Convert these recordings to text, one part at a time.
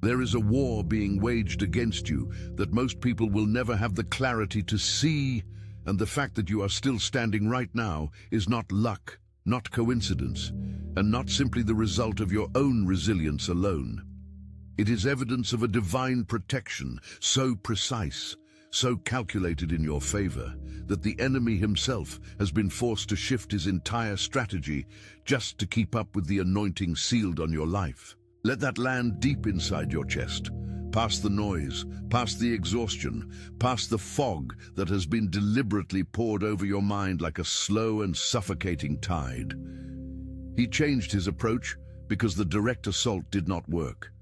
There is a war being waged against you that most people will never have the clarity to see, and the fact that you are still standing right now is not luck, not coincidence, and not simply the result of your own resilience alone. It is evidence of a divine protection, so precise, so calculated in your favor, that the enemy himself has been forced to shift his entire strategy just to keep up with the anointing sealed on your life. Let that land deep inside your chest, past the noise, past the exhaustion, past the fog that has been deliberately poured over your mind like a slow and suffocating tide. He changed his approach because the direct assault did not work.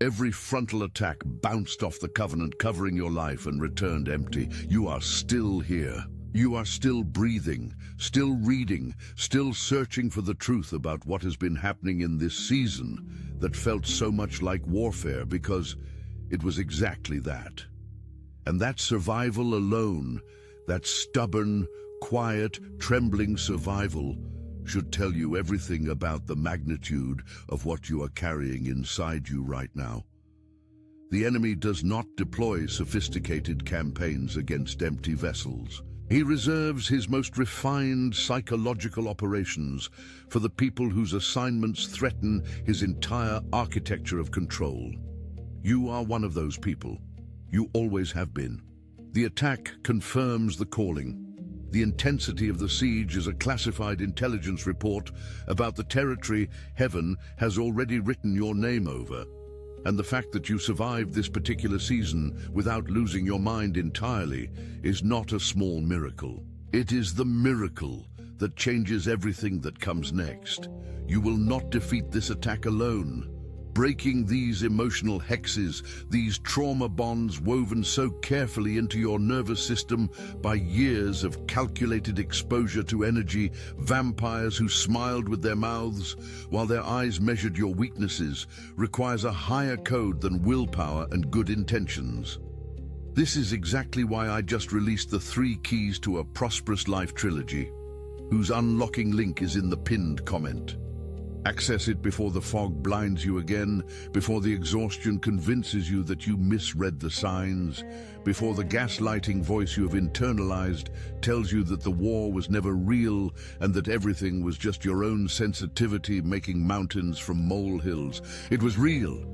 Every frontal attack bounced off the covenant covering your life and returned empty. You are still here. You are still breathing, still reading, still searching for the truth about what has been happening in this season that felt so much like warfare, because it was exactly that. And that survival alone, that stubborn, quiet, trembling survival, should tell you everything about the magnitude of what you are carrying inside you right now. The enemy does not deploy sophisticated campaigns against empty vessels. He reserves his most refined psychological operations for the people whose assignments threaten his entire architecture of control. You are one of those people. You always have been. The attack confirms the calling. The intensity of the siege is a classified intelligence report about the territory heaven has already written your name over. And the fact that you survived this particular season without losing your mind entirely is not a small miracle. It is the miracle that changes everything that comes next. You will not defeat this attack alone. Breaking these emotional hexes, these trauma bonds woven so carefully into your nervous system by years of calculated exposure to energy, vampires who smiled with their mouths while their eyes measured your weaknesses, requires a higher code than willpower and good intentions. This is exactly why I just released the 3 keys to a prosperous life trilogy, whose unlocking link is in the pinned comment. Access it before the fog blinds you again, before the exhaustion convinces you that you misread the signs, before the gaslighting voice you have internalized tells you that the war was never real and that everything was just your own sensitivity making mountains from molehills. It was real.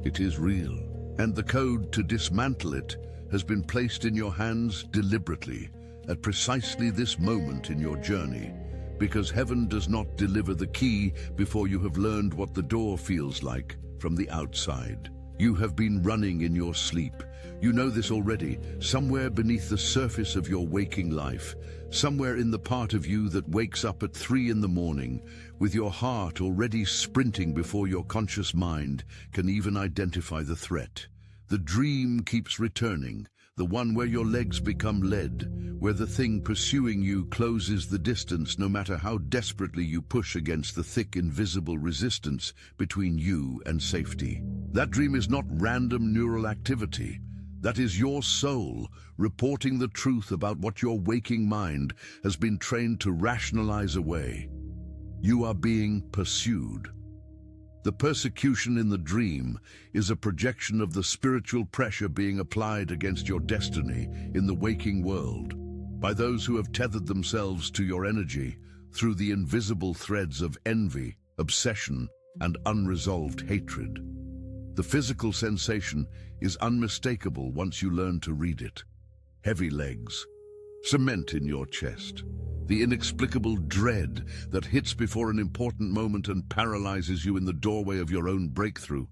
It is real. And the code to dismantle it has been placed in your hands deliberately at precisely this moment in your journey. Because heaven does not deliver the key before you have learned what the door feels like from the outside. You have been running in your sleep. You know this already, somewhere beneath the surface of your waking life, somewhere in the part of you that wakes up at 3 in the morning, with your heart already sprinting before your conscious mind can even identify the threat. The dream keeps returning, the one where your legs become lead, where the thing pursuing you closes the distance no matter how desperately you push against the thick invisible resistance between you and safety. That dream is not random neural activity. That is your soul reporting the truth about what your waking mind has been trained to rationalize away. You are being pursued. The persecution in the dream is a projection of the spiritual pressure being applied against your destiny in the waking world by those who have tethered themselves to your energy through the invisible threads of envy, obsession, and unresolved hatred. The physical sensation is unmistakable once you learn to read it. Heavy legs, cement in your chest, the inexplicable dread that hits before an important moment and paralyzes you in the doorway of your own breakthrough.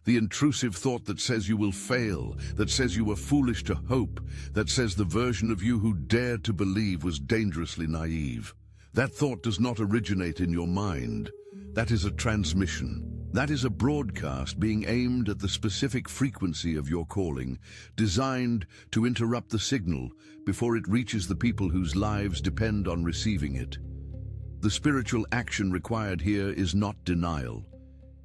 The intrusive thought that says you will fail, that says you were foolish to hope, that says the version of you who dared to believe was dangerously naive. That thought does not originate in your mind. That is a transmission. That is a broadcast being aimed at the specific frequency of your calling, designed to interrupt the signal before it reaches the people whose lives depend on receiving it. The spiritual action required here is not denial.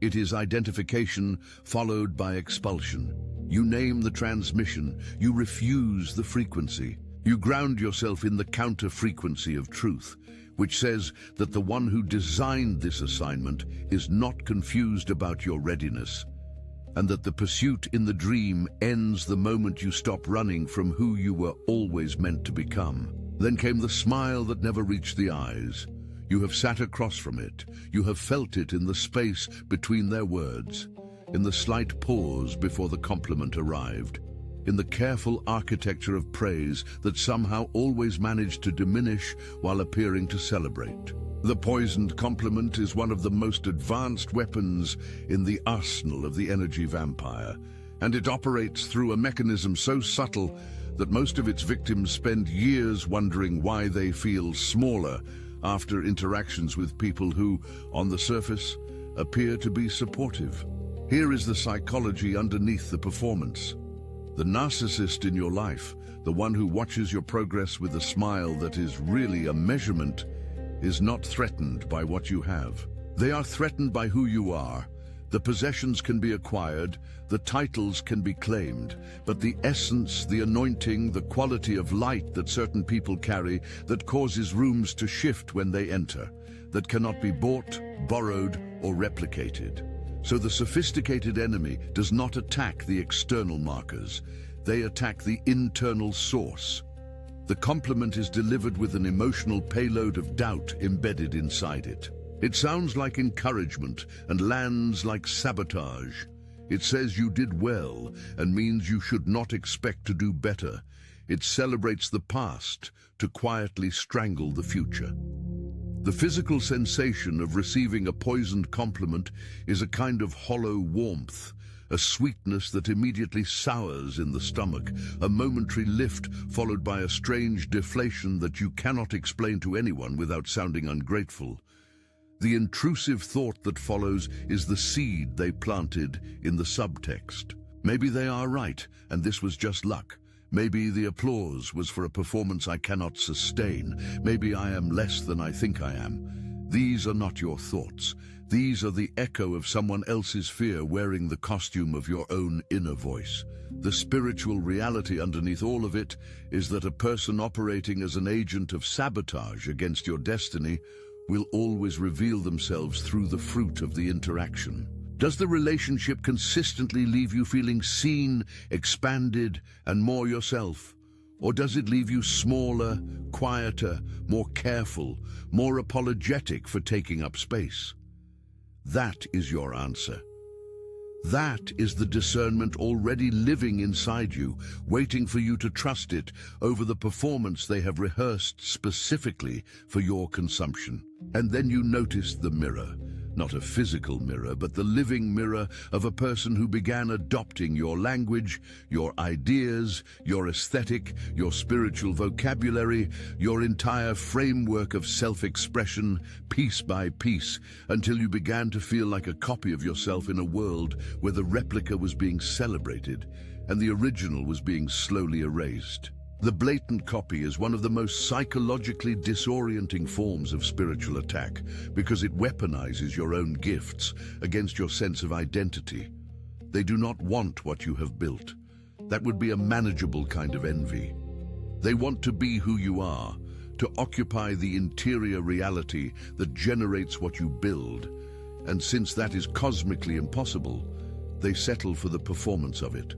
It is identification followed by expulsion. You name the transmission, you refuse the frequency. You ground yourself in the counter-frequency of truth, which says that the one who designed this assignment is not confused about your readiness. and that the pursuit in the dream ends the moment you stop running from who you were always meant to become. Then came the smile that never reached the eyes. You have sat across from it. You have felt it in the space between their words, in the slight pause before the compliment arrived, in the careful architecture of praise that somehow always managed to diminish while appearing to celebrate. The poisoned compliment is one of the most advanced weapons in the arsenal of the energy vampire, and it operates through a mechanism so subtle that most of its victims spend years wondering why they feel smaller after interactions with people who, on the surface, appear to be supportive. Here is the psychology underneath the performance. The narcissist in your life, the one who watches your progress with a smile that is really a measurement, is not threatened by what you have. They are threatened by who you are. The possessions can be acquired, the titles can be claimed, but the essence, the anointing, the quality of light that certain people carry that causes rooms to shift when they enter, that cannot be bought, borrowed, or replicated. So the sophisticated enemy does not attack the external markers. They attack the internal source. The compliment is delivered with an emotional payload of doubt embedded inside it. It sounds like encouragement and lands like sabotage. It says you did well and means you should not expect to do better. It celebrates the past to quietly strangle the future. The physical sensation of receiving a poisoned compliment is a kind of hollow warmth, a sweetness that immediately sours in the stomach, a momentary lift followed by a strange deflation that you cannot explain to anyone without sounding ungrateful. The intrusive thought that follows is the seed they planted in the subtext. Maybe they are right, and this was just luck. Maybe the applause was for a performance I cannot sustain. Maybe I am less than I think I am. These are not your thoughts. These are the echo of someone else's fear wearing the costume of your own inner voice. The spiritual reality underneath all of it is that a person operating as an agent of sabotage against your destiny will always reveal themselves through the fruit of the interaction. Does the relationship consistently leave you feeling seen, expanded, and more yourself? Or does it leave you smaller, quieter, more careful, more apologetic for taking up space? That is your answer. That is the discernment already living inside you, waiting for you to trust it over the performance they have rehearsed specifically for your consumption. And then you notice the mirror. Not a physical mirror, but the living mirror of a person who began adopting your language, your ideas, your aesthetic, your spiritual vocabulary, your entire framework of self-expression, piece by piece, until you began to feel like a copy of yourself in a world where the replica was being celebrated and the original was being slowly erased. The blatant copy is one of the most psychologically disorienting forms of spiritual attack because it weaponizes your own gifts against your sense of identity. They do not want what you have built. That would be a manageable kind of envy. They want to be who you are, to occupy the interior reality that generates what you build. And since that is cosmically impossible, they settle for the performance of it.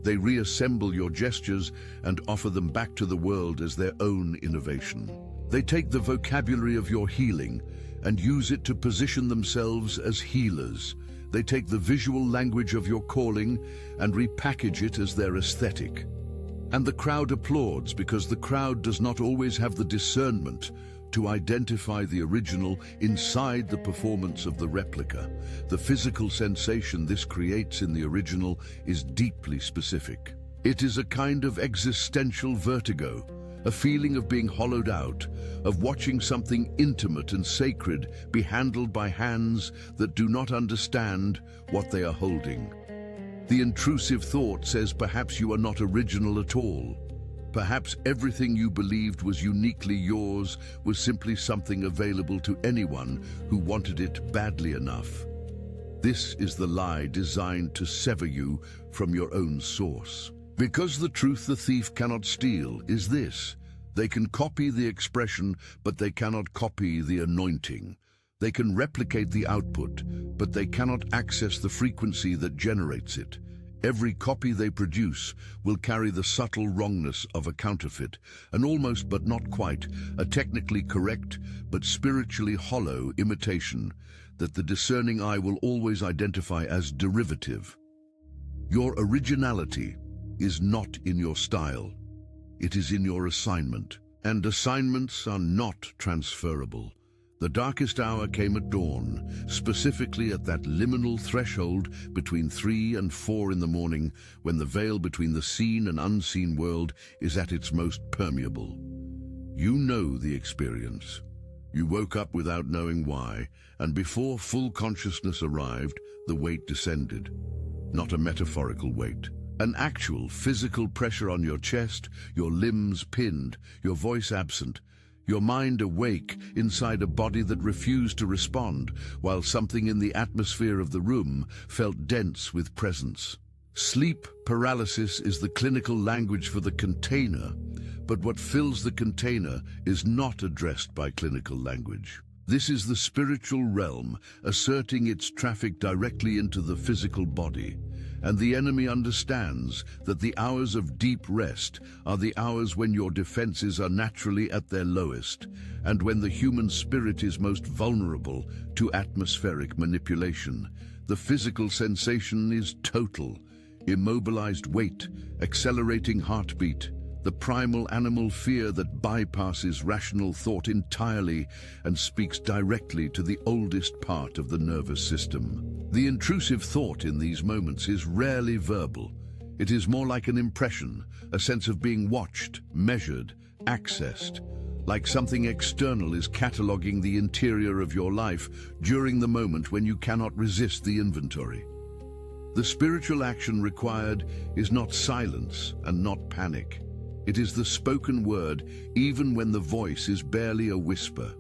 They reassemble your gestures and offer them back to the world as their own innovation. They take the vocabulary of your healing and use it to position themselves as healers. They take the visual language of your calling and repackage it as their aesthetic. And the crowd applauds because the crowd does not always have the discernment to identify the original inside the performance of the replica. The physical sensation this creates in the original is deeply specific. It is a kind of existential vertigo, a feeling of being hollowed out, of watching something intimate and sacred be handled by hands that do not understand what they are holding. The intrusive thought says perhaps you are not original at all. Perhaps everything you believed was uniquely yours was simply something available to anyone who wanted it badly enough. This is the lie designed to sever you from your own source. Because the truth the thief cannot steal is this: they can copy the expression, but they cannot copy the anointing. They can replicate the output, but they cannot access the frequency that generates it. Every copy they produce will carry the subtle wrongness of a counterfeit, an almost but not quite, a technically correct but spiritually hollow imitation that the discerning eye will always identify as derivative. Your originality is not in your style. It is in your assignment, and assignments are not transferable. The darkest hour came at dawn, specifically at that liminal threshold between 3 and 4 in the morning, when the veil between the seen and unseen world is at its most permeable. You know the experience. You woke up without knowing why, and before full consciousness arrived, the weight descended. Not a metaphorical weight. An actual physical pressure on your chest, your limbs pinned, your voice absent, your mind awake inside a body that refused to respond, while something in the atmosphere of the room felt dense with presence. Sleep paralysis is the clinical language for the container, but what fills the container is not addressed by clinical language. This is the spiritual realm asserting its traffic directly into the physical body. And the enemy understands that the hours of deep rest are the hours when your defenses are naturally at their lowest, and when the human spirit is most vulnerable to atmospheric manipulation. The physical sensation is total: immobilized weight, accelerating heartbeat, the primal animal fear that bypasses rational thought entirely and speaks directly to the oldest part of the nervous system. The intrusive thought in these moments is rarely verbal. It is more like an impression, a sense of being watched, measured, accessed, like something external is cataloging the interior of your life during the moment when you cannot resist the inventory. The spiritual action required is not silence and not panic. It is the spoken word, even when the voice is barely a whisper.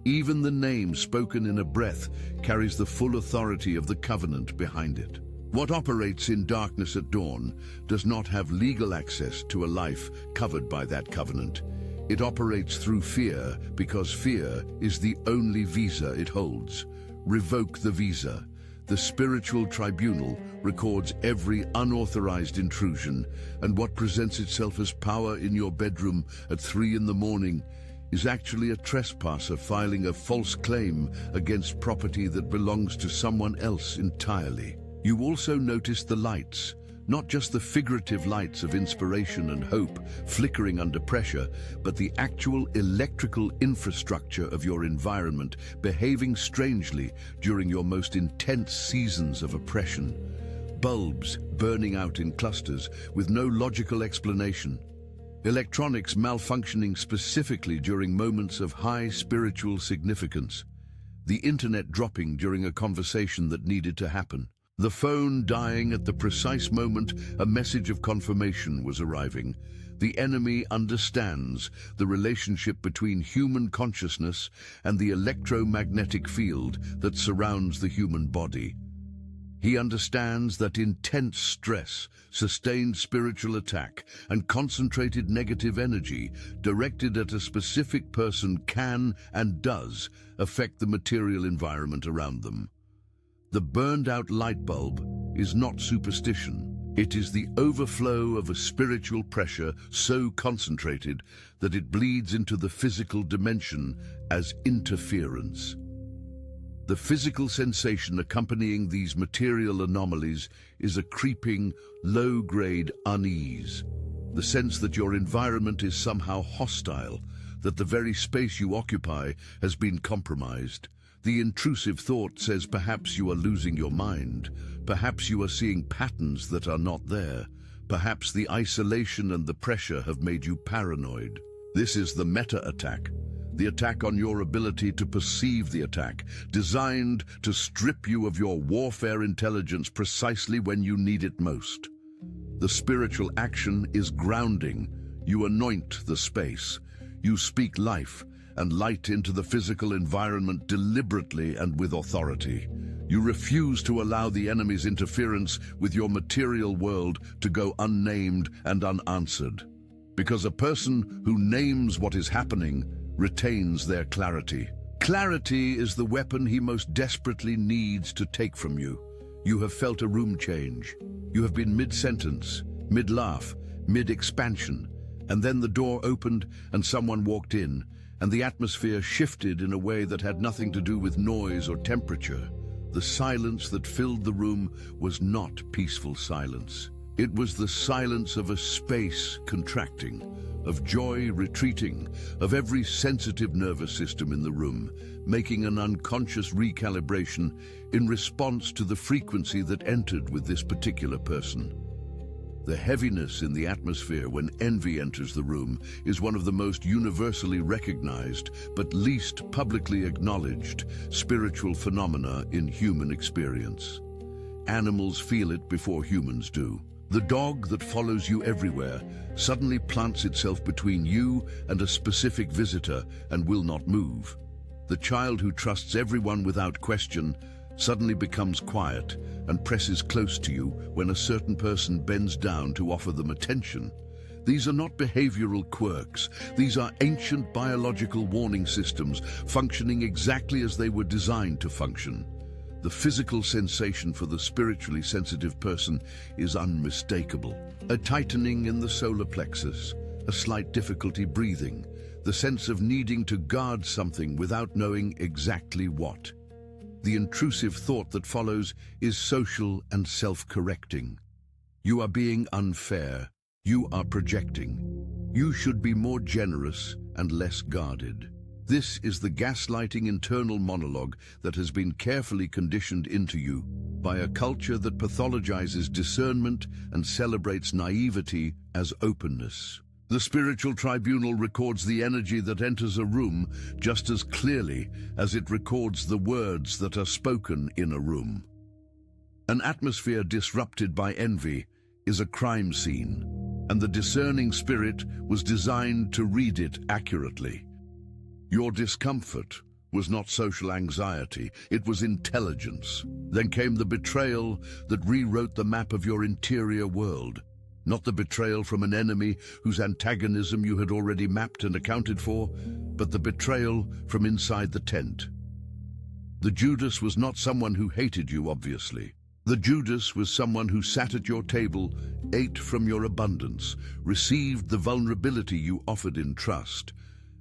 Even the name spoken in a breath carries the full authority of the covenant behind it. What operates in darkness at dawn does not have legal access to a life covered by that covenant. It operates through fear because fear is the only visa it holds. Revoke the visa. The spiritual tribunal records every unauthorized intrusion, and what presents itself as power in your bedroom at 3 in the morning is actually a trespasser filing a false claim against property that belongs to someone else entirely. You also notice the lights, not just the figurative lights of inspiration and hope flickering under pressure, but the actual electrical infrastructure of your environment behaving strangely during your most intense seasons of oppression. Bulbs burning out in clusters with no logical explanation. Electronics malfunctioning specifically during moments of high spiritual significance. The internet dropping during a conversation that needed to happen. The phone dying at the precise moment a message of confirmation was arriving. The enemy understands the relationship between human consciousness and the electromagnetic field that surrounds the human body. He understands that intense stress, sustained spiritual attack, and concentrated negative energy directed at a specific person can and does affect the material environment around them. The burned-out light bulb is not superstition. It is the overflow of a spiritual pressure so concentrated that it bleeds into the physical dimension as interference. The physical sensation accompanying these material anomalies is a creeping, low-grade unease. The sense that your environment is somehow hostile, that the very space you occupy has been compromised. The intrusive thought says perhaps you are losing your mind, perhaps you are seeing patterns that are not there, perhaps the isolation and the pressure have made you paranoid. This is the meta-attack, the attack on your ability to perceive the attack, designed to strip you of your warfare intelligence precisely when you need it most. The spiritual action is grounding. You anoint the space. You speak life and light into the physical environment deliberately and with authority. You refuse to allow the enemy's interference with your material world to go unnamed and unanswered. Because a person who names what is happening retains their clarity. Clarity is the weapon he most desperately needs to take from you. You have felt a room change. You have been mid-sentence, mid-laugh, mid-expansion, and then the door opened and someone walked in, and the atmosphere shifted in a way that had nothing to do with noise or temperature. The silence that filled the room was not peaceful silence. It was the silence of a space contracting, of joy retreating, of every sensitive nervous system in the room, making an unconscious recalibration in response to the frequency that entered with this particular person. The heaviness in the atmosphere when envy enters the room is one of the most universally recognized, but least publicly acknowledged, spiritual phenomena in human experience. Animals feel it before humans do. The dog that follows you everywhere suddenly plants itself between you and a specific visitor and will not move. The child who trusts everyone without question suddenly becomes quiet and presses close to you when a certain person bends down to offer them attention. These are not behavioral quirks. These are ancient biological warning systems functioning exactly as they were designed to function. The physical sensation for the spiritually sensitive person is unmistakable. A tightening in the solar plexus, a slight difficulty breathing, the sense of needing to guard something without knowing exactly what. The intrusive thought that follows is social and self-correcting. You are being unfair. You are projecting. You should be more generous and less guarded. This is the gaslighting internal monologue that has been carefully conditioned into you by a culture that pathologizes discernment and celebrates naivety as openness. The spiritual tribunal records the energy that enters a room just as clearly as it records the words that are spoken in a room. An atmosphere disrupted by envy is a crime scene, and the discerning spirit was designed to read it accurately. Your discomfort was not social anxiety, it was intelligence. Then came the betrayal that rewrote the map of your interior world. Not the betrayal from an enemy whose antagonism you had already mapped and accounted for, but the betrayal from inside the tent. The Judas was not someone who hated you, obviously. The Judas was someone who sat at your table, ate from your abundance, received the vulnerability you offered in trust,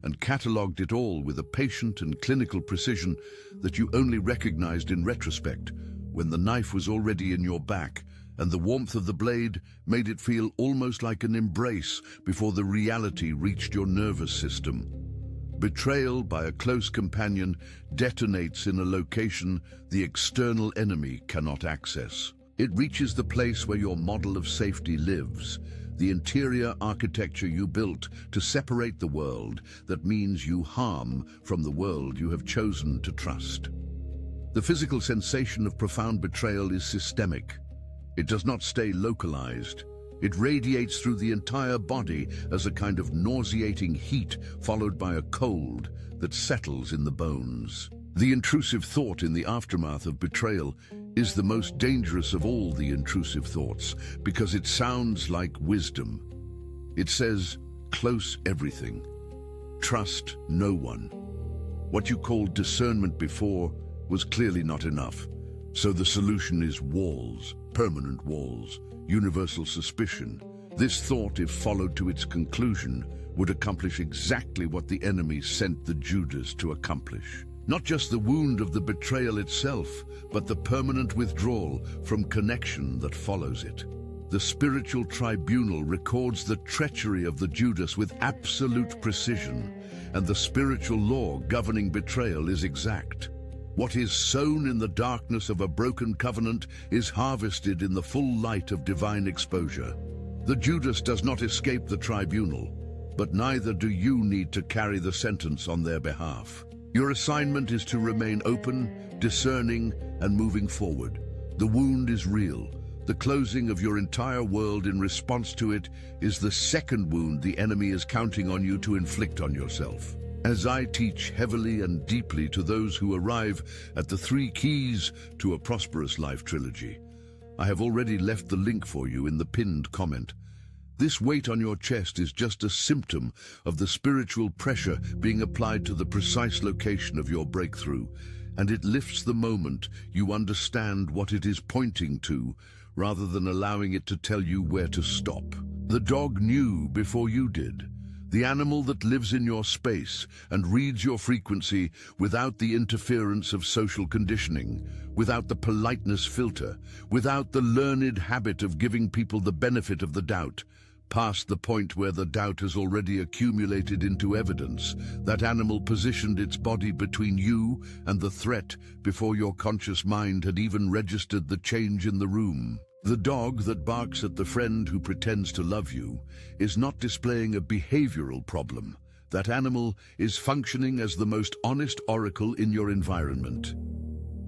and catalogued it all with a patient and clinical precision that you only recognized in retrospect, when the knife was already in your back, and the warmth of the blade made it feel almost like an embrace before the reality reached your nervous system. Betrayal by a close companion detonates in a location the external enemy cannot access. It reaches the place where your model of safety lives, the interior architecture you built to separate the world that means you harm from the world you have chosen to trust. The physical sensation of profound betrayal is systemic. It does not stay localized. It radiates through the entire body as a kind of nauseating heat followed by a cold that settles in the bones. The intrusive thought in the aftermath of betrayal is the most dangerous of all the intrusive thoughts because it sounds like wisdom. It says, close everything. Trust no one. What you called discernment before was clearly not enough. So the solution is walls, permanent walls, universal suspicion. This thought, if followed to its conclusion, would accomplish exactly what the enemy sent the Judas to accomplish. Not just the wound of the betrayal itself, but the permanent withdrawal from connection that follows it. The spiritual tribunal records the treachery of the Judas with absolute precision, and the spiritual law governing betrayal is exact. What is sown in the darkness of a broken covenant is harvested in the full light of divine exposure. The Judas does not escape the tribunal, but neither do you need to carry the sentence on their behalf. Your assignment is to remain open, discerning, and moving forward. The wound is real. The closing of your entire world in response to it is the second wound the enemy is counting on you to inflict on yourself. As I teach heavily and deeply to those who arrive at the 3 keys to a prosperous life trilogy, I have already left the link for you in the pinned comment. This weight on your chest is just a symptom of the spiritual pressure being applied to the precise location of your breakthrough, and it lifts the moment you understand what it is pointing to, rather than allowing it to tell you where to stop. The dog knew before you did. The animal that lives in your space and reads your frequency without the interference of social conditioning, without the politeness filter, without the learned habit of giving people the benefit of the doubt. Past the point where the doubt has already accumulated into evidence, that animal positioned its body between you and the threat before your conscious mind had even registered the change in the room. The dog that barks at the friend who pretends to love you is not displaying a behavioral problem. That animal is functioning as the most honest oracle in your environment.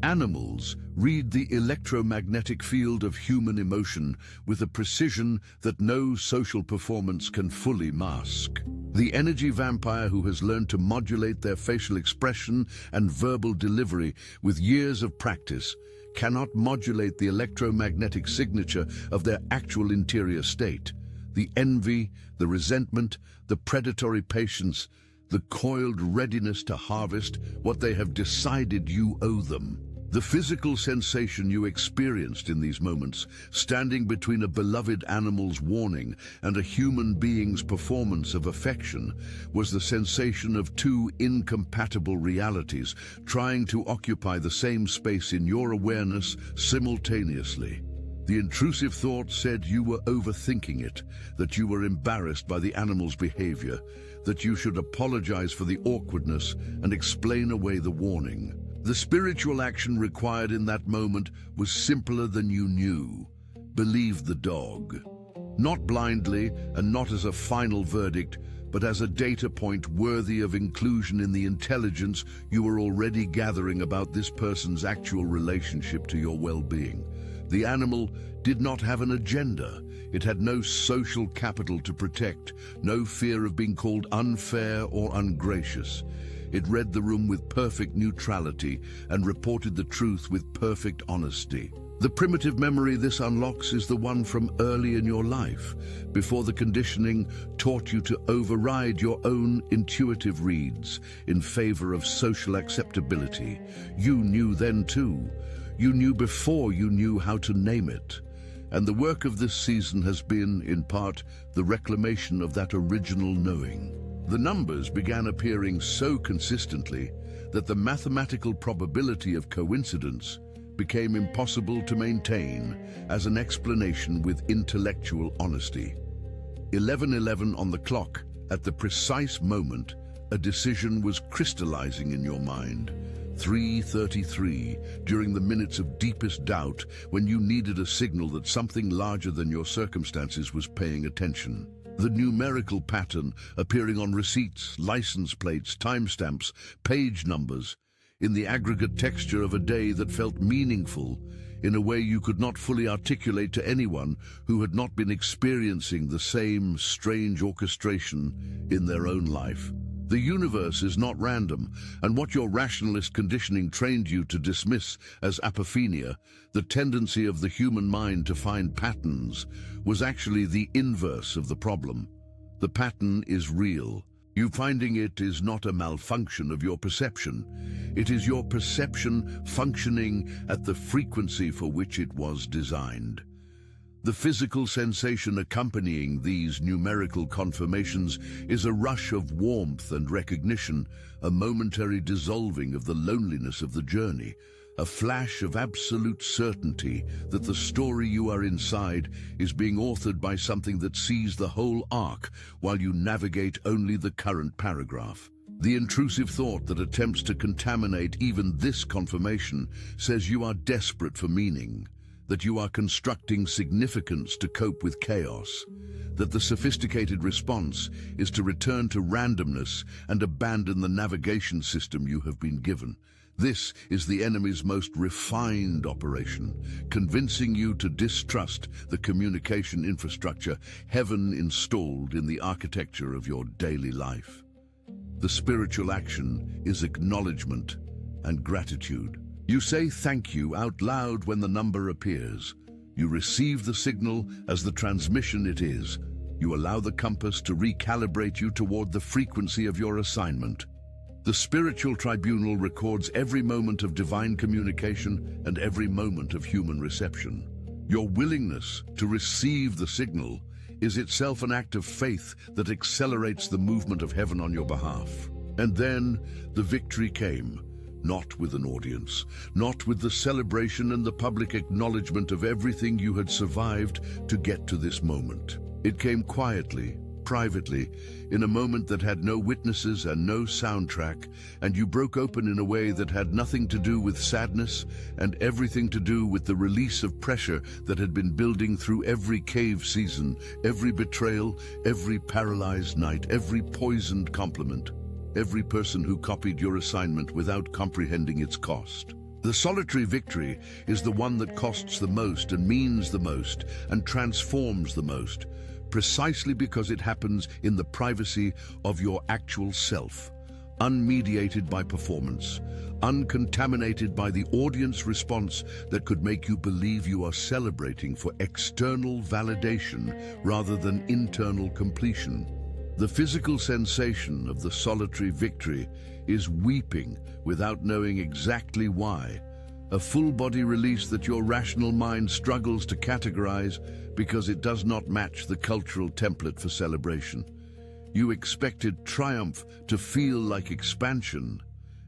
Animals read the electromagnetic field of human emotion with a precision that no social performance can fully mask. The energy vampire who has learned to modulate their facial expression and verbal delivery with years of practice cannot modulate the electromagnetic signature of their actual interior state. The envy, the resentment, the predatory patience, the coiled readiness to harvest what they have decided you owe them. The physical sensation you experienced in these moments, standing between a beloved animal's warning and a human being's performance of affection, was the sensation of two incompatible realities trying to occupy the same space in your awareness simultaneously. The intrusive thought said you were overthinking it, that you were embarrassed by the animal's behavior, that you should apologize for the awkwardness and explain away the warning. The spiritual action required in that moment was simpler than you knew. Believe the dog. Not blindly and not as a final verdict, but as a data point worthy of inclusion in the intelligence you were already gathering about this person's actual relationship to your well-being. The animal did not have an agenda. It had no social capital to protect, no fear of being called unfair or ungracious. It read the room with perfect neutrality and reported the truth with perfect honesty. The primitive memory this unlocks is the one from early in your life, before the conditioning taught you to override your own intuitive reads in favor of social acceptability. You knew then too. You knew before you knew how to name it. And the work of this season has been, in part, the reclamation of that original knowing. The numbers began appearing so consistently that the mathematical probability of coincidence became impossible to maintain as an explanation with intellectual honesty. 11:11 on the clock, at the precise moment, a decision was crystallizing in your mind. 3:33, during the minutes of deepest doubt, when you needed a signal that something larger than your circumstances was paying attention. The numerical pattern appearing on receipts, license plates, timestamps, page numbers, in the aggregate texture of a day that felt meaningful in a way you could not fully articulate to anyone who had not been experiencing the same strange orchestration in their own life. The universe is not random, and what your rationalist conditioning trained you to dismiss as apophenia, the tendency of the human mind to find patterns, was actually the inverse of the problem. The pattern is real. You finding it is not a malfunction of your perception. It is your perception functioning at the frequency for which it was designed. The physical sensation accompanying these numerical confirmations is a rush of warmth and recognition, a momentary dissolving of the loneliness of the journey, a flash of absolute certainty that the story you are inside is being authored by something that sees the whole arc while you navigate only the current paragraph. The intrusive thought that attempts to contaminate even this confirmation says you are desperate for meaning, that you are constructing significance to cope with chaos, that the sophisticated response is to return to randomness and abandon the navigation system you have been given. This is the enemy's most refined operation, convincing you to distrust the communication infrastructure heaven installed in the architecture of your daily life. The spiritual action is acknowledgement and gratitude. You say thank you out loud when the number appears. You receive the signal as the transmission it is, You allow the compass to recalibrate you toward the frequency of your assignment. The spiritual tribunal records every moment of divine communication and every moment of human reception. Your willingness to receive the signal is itself an act of faith that accelerates the movement of heaven on your behalf. And then the victory came, not with an audience, not with the celebration and the public acknowledgement of everything you had survived to get to this moment. It came quietly, privately, in a moment that had no witnesses and no soundtrack, and you broke open in a way that had nothing to do with sadness and everything to do with the release of pressure that had been building through every cave season, every betrayal, every paralyzed night, every poisoned compliment, every person who copied your assignment without comprehending its cost. The solitary victory is the one that costs the most and means the most and transforms the most, precisely because it happens in the privacy of your actual self, unmediated by performance, uncontaminated by the audience response that could make you believe you are celebrating for external validation rather than internal completion. The physical sensation of the solitary victory is weeping without knowing exactly why, a full-body release that your rational mind struggles to categorize because it does not match the cultural template for celebration. You expected triumph to feel like expansion,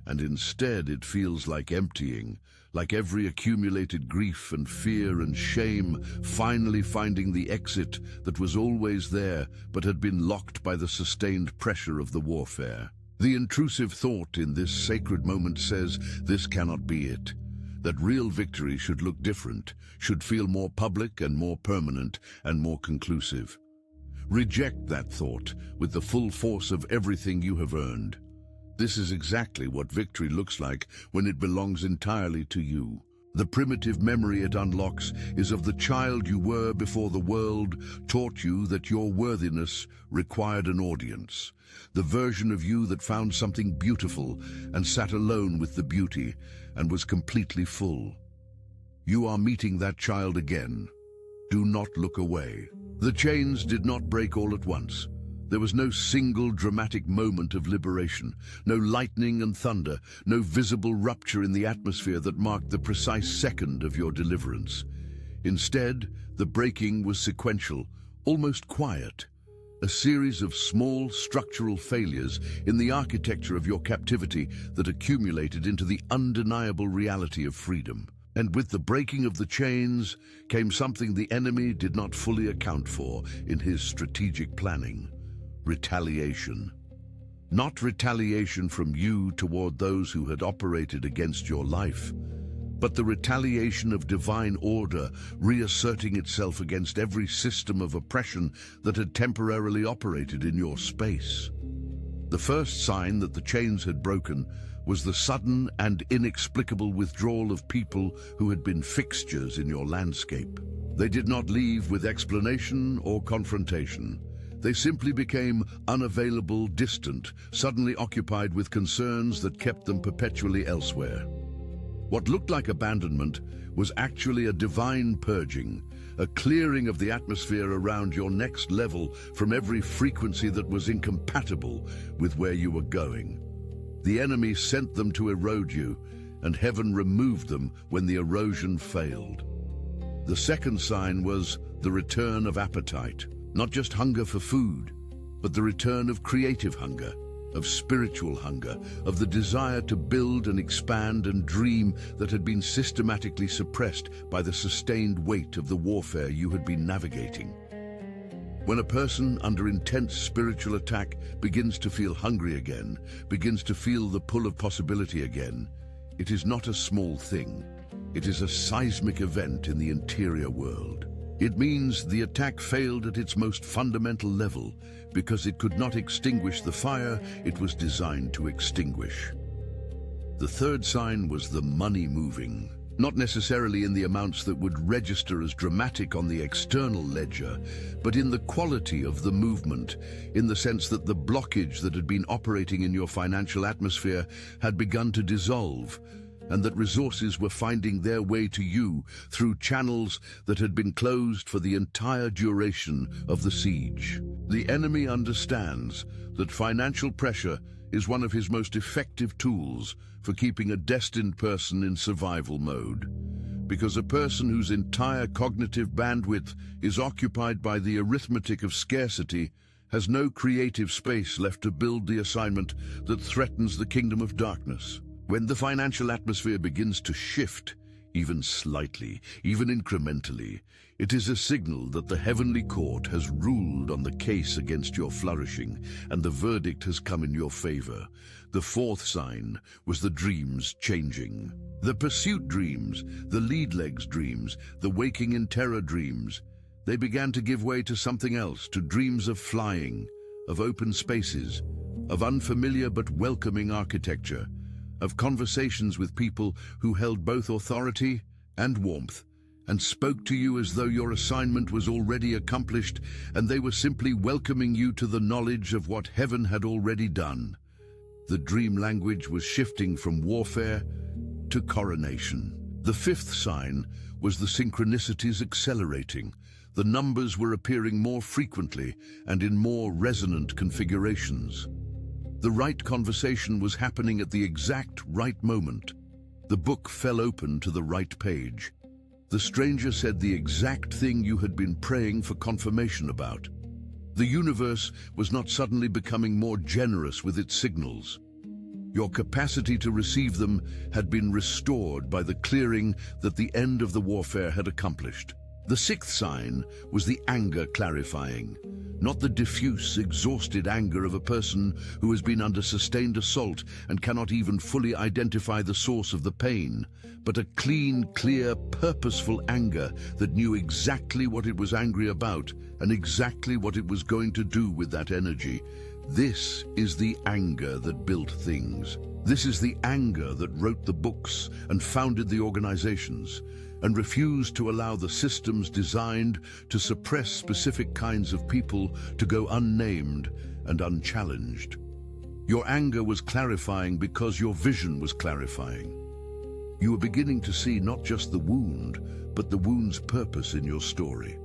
and instead it feels like emptying, like every accumulated grief and fear and shame finally finding the exit that was always there but had been locked by the sustained pressure of the warfare. The intrusive thought in this sacred moment says, this cannot be it. That real victory should look different, should feel more public and more permanent and more conclusive. Reject that thought with the full force of everything you have earned. This is exactly what victory looks like when it belongs entirely to you. The primitive memory it unlocks is of the child you were before the world taught you that your worthiness required an audience. The version of you that found something beautiful and sat alone with the beauty and was completely full. You are meeting that child again. Do not look away. The chains did not break all at once. There was no single dramatic moment of liberation, no lightning and thunder, no visible rupture in the atmosphere that marked the precise second of your deliverance. Instead, the breaking was sequential, almost quiet, a series of small structural failures in the architecture of your captivity that accumulated into the undeniable reality of freedom. And with the breaking of the chains came something the enemy did not fully account for in his strategic planning: retaliation. Not retaliation from you toward those who had operated against your life, but the retaliation of divine order reasserting itself against every system of oppression that had temporarily operated in your space. The first sign that the chains had broken was the sudden and inexplicable withdrawal of people who had been fixtures in your landscape. They did not leave with explanation or confrontation. They simply became unavailable, distant, suddenly occupied with concerns that kept them perpetually elsewhere. What looked like abandonment was actually a divine purging, a clearing of the atmosphere around your next level from every frequency that was incompatible with where you were going. The enemy sent them to erode you, and heaven removed them when the erosion failed. The second sign was the return of appetite, not just hunger for food, but the return of creative hunger, of spiritual hunger, of the desire to build and expand and dream that had been systematically suppressed by the sustained weight of the warfare you had been navigating. When a person under intense spiritual attack begins to feel hungry again, begins to feel the pull of possibility again, it is not a small thing. It is a seismic event in the interior world. It means the attack failed at its most fundamental level because it could not extinguish the fire it was designed to extinguish. The third sign was the money moving, not necessarily in the amounts that would register as dramatic on the external ledger, but in the quality of the movement, in the sense that the blockage that had been operating in your financial atmosphere had begun to dissolve, and that resources were finding their way to you through channels that had been closed for the entire duration of the siege. The enemy understands that financial pressure is one of his most effective tools for keeping a destined person in survival mode. Because a person whose entire cognitive bandwidth is occupied by the arithmetic of scarcity has no creative space left to build the assignment that threatens the kingdom of darkness. When the financial atmosphere begins to shift, even slightly, even incrementally, it is a signal that the heavenly court has ruled on the case against your flourishing, and the verdict has come in your favor. The fourth sign was the dreams changing. The pursuit dreams, the lead legs dreams, the waking in terror dreams, they began to give way to something else, to dreams of flying, of open spaces, of unfamiliar but welcoming architecture, of conversations with people who held both authority and warmth, and spoke to you as though your assignment was already accomplished and they were simply welcoming you to the knowledge of what heaven had already done. The dream language was shifting from warfare to coronation. The fifth sign was the synchronicities accelerating. The numbers were appearing more frequently and in more resonant configurations. The right conversation was happening at the exact right moment. The book fell open to the right page. The stranger said the exact thing you had been praying for confirmation about. The universe was not suddenly becoming more generous with its signals. Your capacity to receive them had been restored by the clearing that the end of the warfare had accomplished. The sixth sign was the anger clarifying, not the diffuse, exhausted anger of a person who has been under sustained assault and cannot even fully identify the source of the pain, but a clean, clear, purposeful anger that knew exactly what it was angry about and exactly what it was going to do with that energy. This is the anger that built things. This is the anger that wrote the books and founded the organizations, and refused to allow the systems designed to suppress specific kinds of people to go unnamed and unchallenged. Your anger was clarifying because your vision was clarifying. You were beginning to see not just the wound, but the wound's purpose in your story.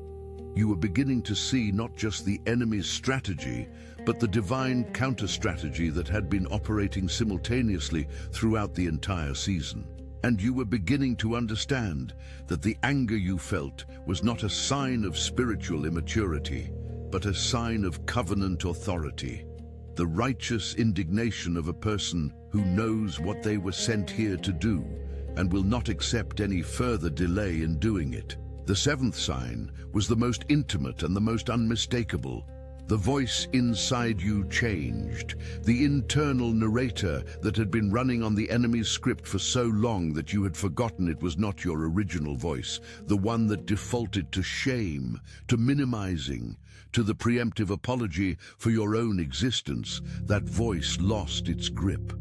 You were beginning to see not just the enemy's strategy, but the divine counter-strategy that had been operating simultaneously throughout the entire season. And you were beginning to understand that the anger you felt was not a sign of spiritual immaturity, but a sign of covenant authority. The righteous indignation of a person who knows what they were sent here to do and will not accept any further delay in doing it. The seventh sign was the most intimate and the most unmistakable. The voice inside you changed. The internal narrator that had been running on the enemy's script for so long that you had forgotten it was not your original voice, the one that defaulted to shame, to minimizing, to the preemptive apology for your own existence, that voice lost its grip.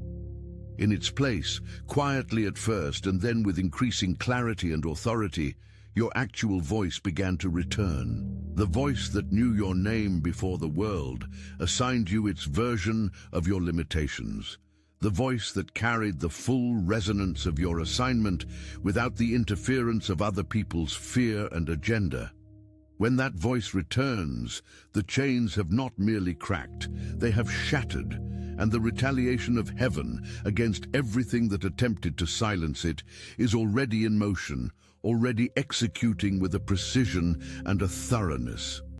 In its place, quietly at first and then with increasing clarity and authority, your actual voice began to return. The voice that knew your name before the world assigned you its version of your limitations. The voice that carried the full resonance of your assignment without the interference of other people's fear and agenda. When that voice returns, the chains have not merely cracked, they have shattered, and the retaliation of heaven against everything that attempted to silence it is already in motion, already executing with a precision and a thoroughness.